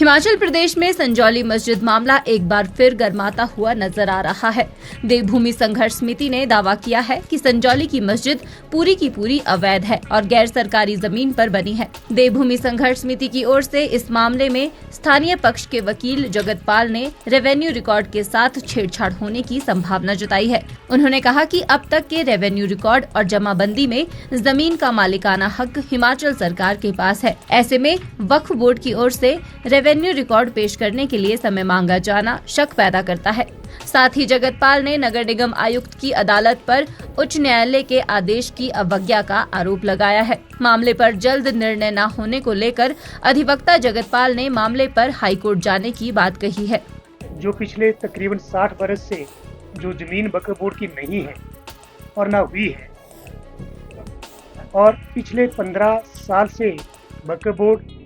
हिमाचल प्रदेश में संजौली मस्जिद मामला एक बार फिर गर्माता हुआ नजर आ रहा है। देवभूमि संघर्ष समिति ने दावा किया है कि संजौली की मस्जिद पूरी की पूरी अवैध है और गैर सरकारी जमीन पर बनी है। देवभूमि संघर्ष समिति की ओर से इस मामले में स्थानीय पक्ष के वकील जगतपाल ने रेवेन्यू रिकॉर्ड के साथ छेड़छाड़ होने की संभावना जताई है। उन्होंने कहा कि अब तक के रेवेन्यू रिकॉर्ड और जमाबंदी में जमीन का मालिकाना हक हिमाचल सरकार के पास है। ऐसे में वक्फ बोर्ड की ओर से रेवेन्यू रिकॉर्ड पेश करने के लिए समय मांगा जाना शक पैदा करता है। साथ ही जगतपाल ने नगर निगम आयुक्त की अदालत पर उच्च न्यायालय के आदेश की अवज्ञा का आरोप लगाया है। मामले पर जल्द निर्णय न होने को लेकर अधिवक्ता जगतपाल ने मामले पर हाईकोर्ट जाने की बात कही है। जो पिछले तकरीबन 60 बरस से जो जमीन वक्फ बोर्ड की नहीं है और ना हुई है, और पिछले 15 साल से वक्फ बोर्ड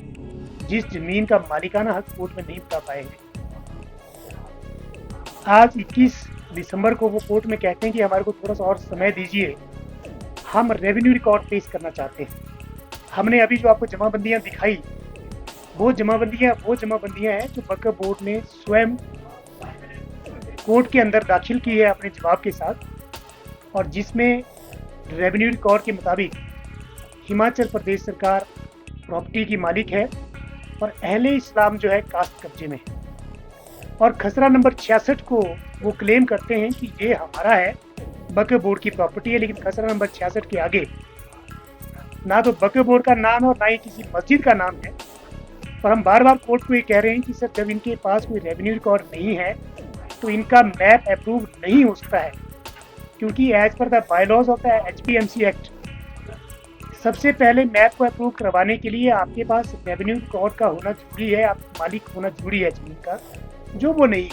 जिस जमीन का मालिकाना हक कोर्ट में नहीं बता पाए हैं, आज 21 दिसंबर को वो कोर्ट में कहते हैं कि हमारे को थोड़ा सा और समय दीजिए, हम रेवेन्यू रिकॉर्ड पेश करना चाहते हैं। हमने अभी जो आपको जमाबंदियां दिखाई, वो जमाबंदियां हैं जो वक्फ बोर्ड ने स्वयं कोर्ट के अंदर दाखिल की है अपने जवाब के साथ, और जिसमें रेवेन्यू रिकॉर्ड के मुताबिक हिमाचल प्रदेश सरकार प्रॉपर्टी की मालिक है और अहले इस्लाम जो है कास्ट कब्जे में है। और खसरा नंबर 66 को वो क्लेम करते हैं कि ये हमारा है, वक्फ बोर्ड की प्रॉपर्टी है, लेकिन खसरा नंबर 66 के आगे ना तो वक्फ बोर्ड का नाम है और ना ही किसी मस्जिद का नाम है। और हम बार बार कोर्ट को ये कह रहे हैं कि सर, जब इनके पास कोई रेवेन्यू रिकॉर्ड नहीं है तो इनका मैप अप्रूव नहीं हो सकता है, क्योंकि एज पर the bylaws of the HPMC act सबसे पहले मैप को अप्रूव करवाने के लिए आपके पास रेवेन्यू रिकॉर्ड का होना जरूरी है, आप मालिक होना जरूरी है जमीन का, जो वो नहीं।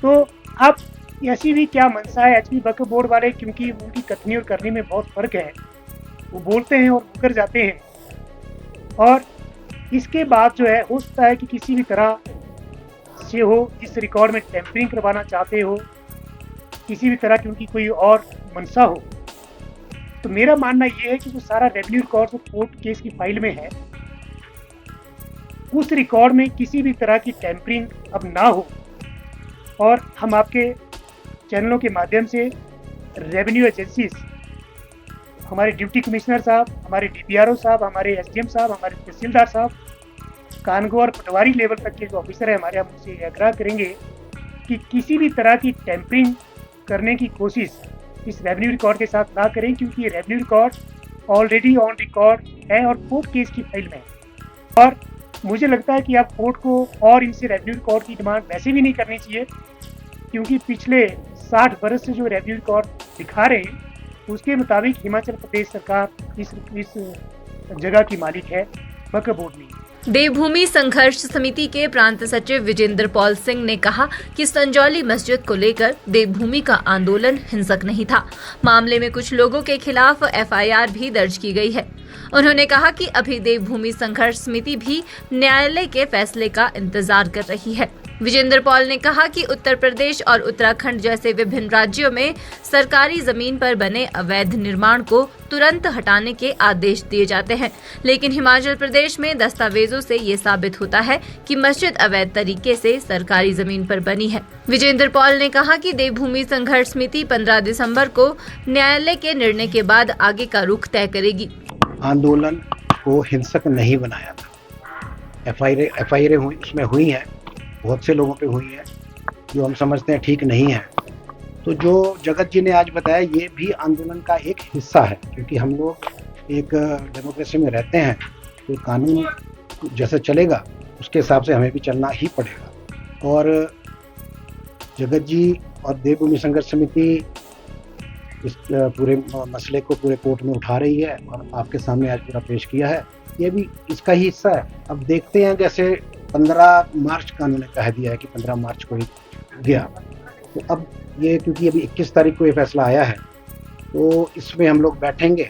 तो अब ऐसी भी क्या मनसा है HP वक्फ बोर्ड वाले, क्योंकि उनकी कथनी और करनी में बहुत फर्क है, वो बोलते हैं और मुकर जाते हैं। और इसके बाद जो है, हो सकता है कि किसी भी तरह से हो इस रिकॉर्ड में टेम्परिंग करवाना चाहते हो, किसी भी तरह की उनकी कोई और मनसा हो। तो मेरा मानना ये है कि जो सारा रेवेन्यू रिकॉर्ड जो कोर्ट केस की फाइल में है, उस रिकॉर्ड में किसी भी तरह की टेम्परिंग अब ना हो। और हम आपके चैनलों के माध्यम से रेवेन्यू एजेंसीज, हमारे डिप्टी कमिश्नर साहब, हमारे DPRO साहब, हमारे SDM साहब, हमारे तहसीलदार साहब, कानगो और पटवारी लेवल तक के जो ऑफिसर है हमारे, हम उनसे आग्रह करेंगे कि किसी भी तरह की टेम्परिंग करने की कोशिश इस रेवेन्यू रिकॉर्ड के साथ ना करें, क्योंकि ये revenue record already on record है और कोर्ट केस की फाइल में है। और मुझे लगता है कि आप कोर्ट को और इनसे रेवेन्यू रिकॉर्ड की डिमांड वैसे भी नहीं करनी चाहिए, क्योंकि पिछले 60 बरस से जो रेवेन्यू रिकॉर्ड दिखा रहे हैं, उसके मुताबिक हिमाचल प्रदेश सरकार इस जगह की मालिक है, वक्फ बोर्ड नहीं। देवभूमि संघर्ष समिति के प्रांत सचिव विजेंद्र पॉल सिंह ने कहा कि संजौली मस्जिद को लेकर देवभूमि का आंदोलन हिंसक नहीं था। मामले में कुछ लोगों के खिलाफ FIR भी दर्ज की गई है। उन्होंने कहा कि अभी देवभूमि संघर्ष समिति भी न्यायालय के फैसले का इंतजार कर रही है। विजेंद्र पॉल ने कहा कि उत्तर प्रदेश और उत्तराखंड जैसे विभिन्न राज्यों में सरकारी जमीन पर बने अवैध निर्माण को तुरंत हटाने के आदेश दिए जाते हैं, लेकिन हिमाचल प्रदेश में दस्तावेजों से ये साबित होता है कि मस्जिद अवैध तरीके से सरकारी जमीन पर बनी है। विजेंद्र पॉल ने कहा कि देवभूमि संघर्ष समिति 15 दिसंबर को न्यायालय के निर्णय के बाद आगे का रुख तय करेगी। आंदोलन को हिंसक नहीं बनाया था। FIR उसमें हुई है, बहुत से लोगों पे हुई है, जो हम समझते हैं ठीक नहीं है। तो जो जगत जी ने आज बताया, ये भी आंदोलन का एक हिस्सा है, क्योंकि हम लोग एक डेमोक्रेसी में रहते हैं, तो कानून जैसे चलेगा उसके हिसाब से हमें भी चलना ही पड़ेगा। और जगत जी और देवभूमि संघर्ष समिति इस पूरे मसले को पूरे कोर्ट में उठा रही है और आपके सामने आज पूरा पेश किया है, ये भी इसका ही हिस्सा है। अब देखते हैं, जैसे 15 मार्च का उन्होंने कह दिया है कि 15 मार्च को ही गया, तो अब ये क्योंकि अभी 21 तारीख को ये फैसला आया है, तो इसमें हम लोग बैठेंगे।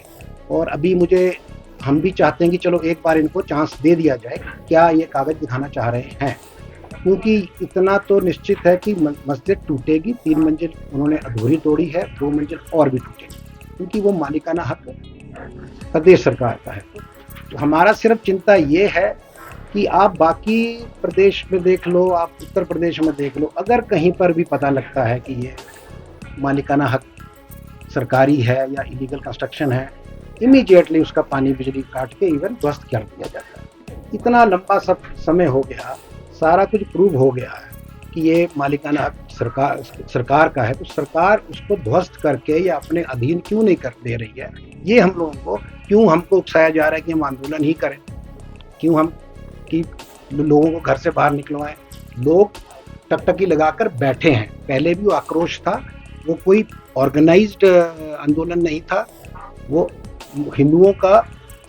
और अभी हम भी चाहते हैं कि चलो एक बार इनको चांस दे दिया जाए, क्या ये कागज दिखाना चाह रहे हैं, क्योंकि इतना तो निश्चित है कि मस्जिद टूटेगी। 3 मंजिल उन्होंने अधूरी तोड़ी है, 2 मंजिल और भी टूटेगी, क्योंकि वो मालिकाना हक प्रदेश सरकार का है। तो हमारा सिर्फ चिंता ये है कि आप बाकी प्रदेश में देख लो, आप उत्तर प्रदेश में देख लो, अगर कहीं पर भी पता लगता है कि ये मालिकाना हक सरकारी है या इलीगल कंस्ट्रक्शन है, इमीडिएटली उसका पानी बिजली काट के इवन ध्वस्त कर दिया जाता है। इतना लंबा सब समय हो गया, सारा कुछ प्रूव हो गया है कि ये मालिकाना हक सरकार का है, तो सरकार उसको ध्वस्त करके या अपने अधीन क्यों नहीं कर दे रही है? ये हम लोगों को क्यों हमको उकसाया जा रहा है कि हम आंदोलन ही करें, क्यों हम कि लोगों को घर से बाहर निकलवाएं? लोग टकटकी लगाकर बैठे हैं। पहले भी वो आक्रोश था, वो कोई ऑर्गेनाइज्ड आंदोलन नहीं था, वो हिंदुओं का,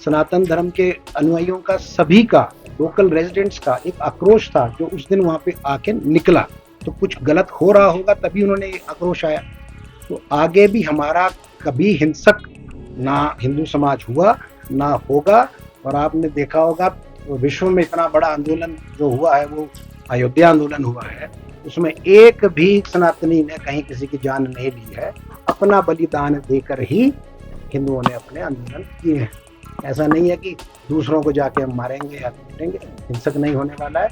सनातन धर्म के अनुयायियों का, सभी का, लोकल रेजिडेंट्स का एक आक्रोश था जो उस दिन वहाँ पे आके निकला। तो कुछ गलत हो रहा होगा तभी उन्होंने आक्रोश आया। तो आगे भी हमारा कभी हिंसक ना हिंदू समाज हुआ ना होगा। और आपने देखा होगा विश्व में इतना बड़ा आंदोलन जो हुआ है वो अयोध्या आंदोलन हुआ है, उसमें एक भी सनातनी ने कहीं किसी की जान नहीं ली है। अपना बलिदान देकर ही हिंदुओं ने अपने आंदोलन किए हैं। ऐसा नहीं है कि दूसरों को जाके हम मारेंगे या पीटेंगे, हिंसक नहीं होने वाला है।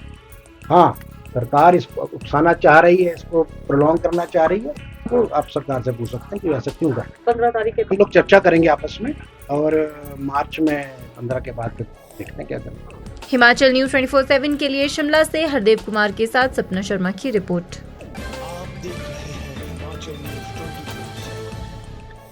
हाँ, सरकार इसको उकसाना चाह रही है, इसको प्रोलॉन्ग करना चाह रही है, तो आप सरकार से पूछ सकते हैं कि ऐसा क्यों कर। 15 तारीख के हम लोग चर्चा करेंगे आपस में और मार्च में 15 के बाद फिर देखते हैं क्या करें। हिमाचल न्यूज 24/7 के लिए शिमला से हरदेव कुमार के साथ सपना शर्मा की रिपोर्ट।